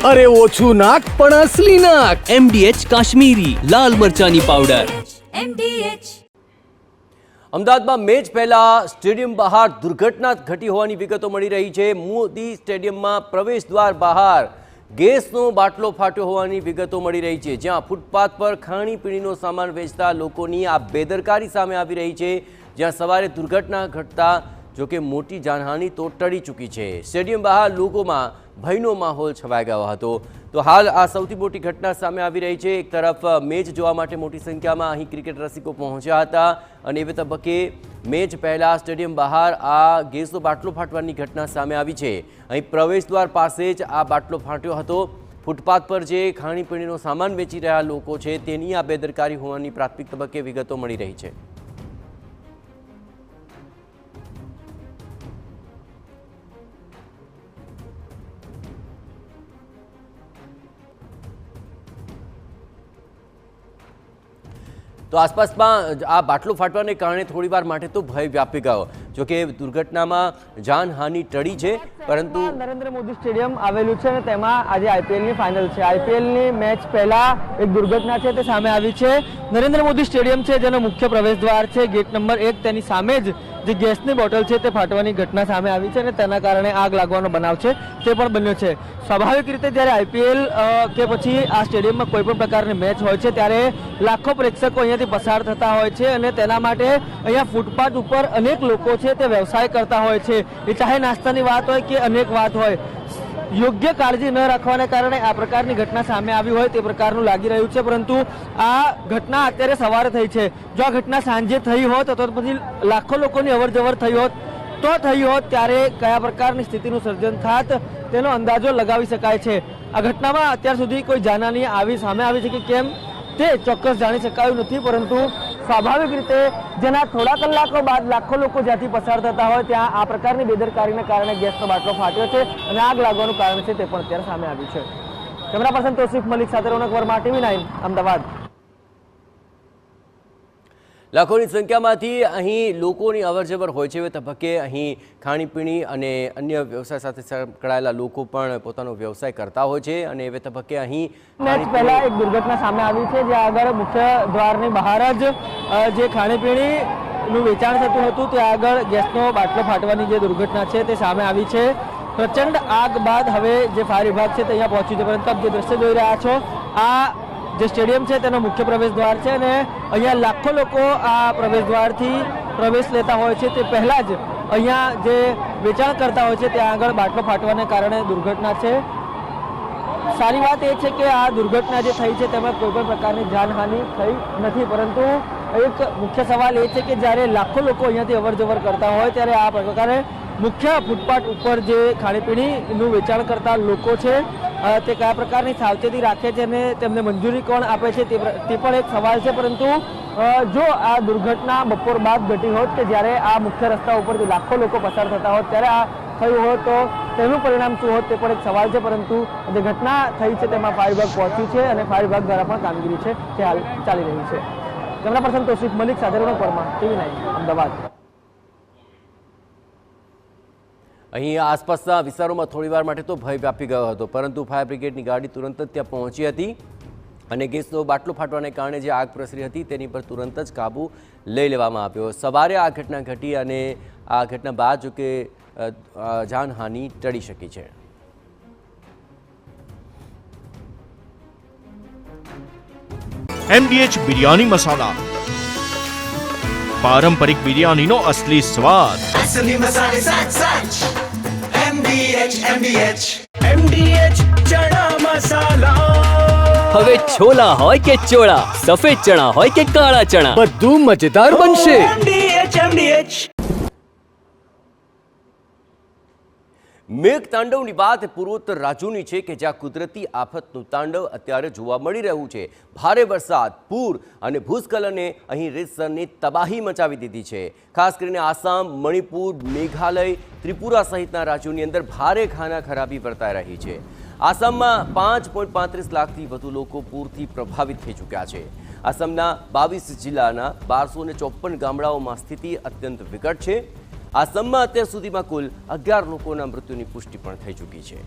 અરે ઓછું નાક પણ અસલી નાક. MDH કાશ્મીરી લાલ મરચાની પાવડર. MDH. અમદાવાદમાં મેચ પહેલા સ્ટેડિયમ બહાર દુર્ઘટના ઘટી હોવાની વિગતો મળી રહી છે. મોદી સ્ટેડિયમમાં પ્રવેશ દ્વાર બહાર ગેસનો બાટલો ફાટ્યો હોવાની વિગતો મળી રહી છે, જ્યાં ફૂટપાથ પર ખાણીપીણીનો સામાન વેચતા લોકોની આ બેદરકારી સામે આવી રહી છે, જ્યાં સવારે દુર્ઘટના ઘટતા જોકે મોટી જાનહાનિ તો ટળી ચૂકી છે. સ્ટેડિયમ બહાર લોકોમાં ભયનો માહોલ છવાઈ ગયો હતો. તો હાલ આ સૌથી મોટી ઘટના સામે આવી રહી છે. એક તરફ મેચ જોવા માટે મોટી સંખ્યામાં અહીં ક્રિકેટ રસિકો પહોંચ્યા હતા અને એવે તબક્કે મેચ પહેલાં સ્ટેડિયમ બહાર આ ગેસનો બાટલો ફાટવાની ઘટના સામે આવી છે. અહીં પ્રવેશ દ્વાર પાસે જ આ બાટલો ફાટ્યો હતો. ફૂટપાથ પર જે ખાણીપીણીનો સામાન વેચી રહ્યા લોકો છે તેની આ બેદરકારી હોવાની પ્રાથમિક તબક્કે વિગતો મળી રહી છે. તો આસપાસમાં આ બાટલો ફાટવાને કારણે થોડીવાર માટે તો ભય વ્યાપી ગયો. જોકે દુર્ઘટનામાં જાનહાનિ ટળી છે, પરંતુ નરેન્દ્ર મોદી સ્ટેડિયમ આવેલું છે અને તેમાં આજે આઈપીએલની ફાઇનલ છે. આઈપીએલની મેચ પહેલા એક દુર્ઘટના છે તે સામે આવી છે. નરેન્દ્ર મોદી સ્ટેડિયમ છે જેનો મુખ્ય પ્રવેશ દ્વાર છે ગેટ નંબર 1, તેની સામે જ જે ગેસની બોટલ છે તે ફાટવાની ઘટના સામે આવી છે અને તેના કારણે આગ લાગવાનો બનાવ છે તે પણ બન્યો છે. સ્વાભાવિક રીતે જ્યારે આઈપીએલ કે પછી આ સ્ટેડિયમમાં કોઈ પણ પ્રકારની મેચ હોય છે ત્યારે લાખો પ્રેક્ષકો અહીંયાથી પસાર થતા હોય છે અને તેના માટે અહીંયા ફૂટપાથ ઉપર અનેક લોકો છે તે વ્યવસાય કરતા હોય છે. એ ચાહે નાસ્તાની વાત હોય કે અનેક વાત હોય, યોગ્ય કાળજી ન રાખવાને કારણે આ પ્રકારની ઘટના સામે આવી હોય તે પ્રકારનું લાગી રહ્યું છે. પરંતુ આ ઘટના અત્યારે સવારે થઈ છે. જો આ ઘટના સાંજે થઈ હોત અથવા પછી લાખો લોકોની અવરજવર થઈ હોત તો થઈ હોત ત્યારે કયા પ્રકારની સ્થિતિનું સર્જન થાત તેનો અંદાજો લગાવી શકાય છે. આ ઘટનામાં અત્યાર સુધી કોઈ જાનહાનિ સામે આવી છે કે કેમ તે ચોક્કસ જાણી શકાયું નથી, પરંતુ સ્વાભાવિક રીતે જેના થોડા કલાકો બાદ લાખો લોકો જ્યાંથી પસાર થતા હોય ત્યાં આ પ્રકારની બેદરકારીને કારણે ગેસનો બાટલો ફાટ્યો છે અને આગ લાગવાનું કારણ છે તે પણ અત્યારે સામે આવ્યું છે. કેમેરા પર્સન તોસીફ મલિક સાથે રોનક વર્મા, TV9 અમદાવાદ. લાખોની સંખ્યામાંથી અહીં લોકોની અવરજવર હોય છે. તબક્કે અહીં ખાણીપીણી અને અન્ય વ્યવસાય સાથે સંકળાયેલા લોકો પણ પોતાનો વ્યવસાય કરતા હોય છે અને એ તબક્કે અહીં મેચ પહેલા એક દુર્ઘટના સામે આવી છે જ્યાં આગળ મુખ્ય દ્વારની બહાર જ જે ખાણીપીણીનું વેચાણ થતું હતું ત્યાં આગળ ગેસનો બાટલો ફાટવાની જે દુર્ઘટના છે તે સામે આવી છે. પ્રચંડ આગ બાદ હવે જે ફાયર વિભાગ છે તે અહીંયા પહોંચ્યું છે, પરંતુ આપ જે દ્રશ્ય જોઈ રહ્યા છો આ જે સ્ટેડિયમ છે તેનો મુખ્ય પ્રવેશ દ્વાર છે અને અહીંયા લાખો લોકો આ પ્રવેશ દ્વારથી પ્રવેશ લેતા હોય છે. તે પહેલાં જ અહીંયા જે વેચાણ કરતા હોય છે ત્યાં આગળ બાટલો ફાટવાને કારણે દુર્ઘટના છે. સારી વાત એ છે કે આ દુર્ઘટના જે થઈ છે તેમાં કોઈ પણ પ્રકારની જાનહાનિ થઈ નથી, પરંતુ એક મુખ્ય સવાલ એ છે કે જ્યારે લાખો લોકો અહીંયાથી અવરજવર કરતા હોય ત્યારે આ પ્રકારે મુખ્ય ફૂટપાથ ઉપર જે ખાણીપીણીનું વેચાણ કરતા લોકો છે તે કયા પ્રકારની સાવચેતી રાખે છે અને તેમને મંજૂરી કોણ આપે છે તે પણ એક સવાલ છે. પરંતુ જો આ દુર્ઘટના બપોર બાદ ઘટી હોત કે જ્યારે આ મુખ્ય રસ્તા ઉપરથી લાખો લોકો પસાર થતા હોત ત્યારે આ થયું હોત તો તેનું પરિણામ શું હોત તે પણ એક સવાલ છે. પરંતુ જે ઘટના થઈ છે તેમાં ફાયર વિભાગ પહોંચ્યું છે અને ફાયર વિભાગ દ્વારા પણ કામગીરી છે તે હાલ ચાલી રહી છે. કેમેરા પર્સન તોસીફ મલિક સાથે રોનક વર્મા, TV9 અમદાવાદ. અહીં આસપાસના વિસ્તારોમાં થોડીવાર માટે તો ભય વ્યાપી ગયો હતો, પરંતુ ફાયર બ્રિગેડની ગાડી તુરંત જ ત્યાં પહોંચી હતી અને ગેસનો બાટલો ફાટવાને કારણે જે આગ પ્રસરી હતી તેની પર તુરંત જ કાબૂ લઈ લેવામાં આવ્યો. સવારે આ ઘટના ઘટી અને આ ઘટના બાદ જો કે જાનહાનિ ટળી શકી છે. MDH બિરયાની મસાલા, પારંપરિક બિરયાનીનો અસલી સ્વાદ. असली मसाले साथ साथ MDH चना मसाला. હવે છોલા હોય કે ચોળા, સફેદ ચણા હોય કે કાળા ચણા, બધું મજેદાર બનશે. MDH. મેઘતાંડવની વાત પૂર્વોત્તર રાજ્યોની છે કે જ્યાં કુદરતી આફતનું તાંડવ અત્યારે જોવા મળી રહ્યું છે. ભારે વરસાદ, પૂર અને ભૂસ્ખલને અહીં રીતસરની તબાહી મચાવી દીધી છે. ખાસ કરીને આસામ, મણિપુર, મેઘાલય, ત્રિપુરા સહિતના રાજ્યોની અંદર ભારે ખાનાખરાબી વર્તાઈ રહી છે. આસામમાં 5.35 લાખથી વધુ લોકો પૂરથી પ્રભાવિત થઈ ચૂક્યા છે. આસામના 22 જિલ્લાના 1254 ગામડાઓમાં સ્થિતિ અત્યંત વિકટ છે. આસામમાં અત્યાર સુધીમાં કુલ 11 લોકોના મૃત્યુની પુષ્ટિ પણ થઈ ચૂકી છે.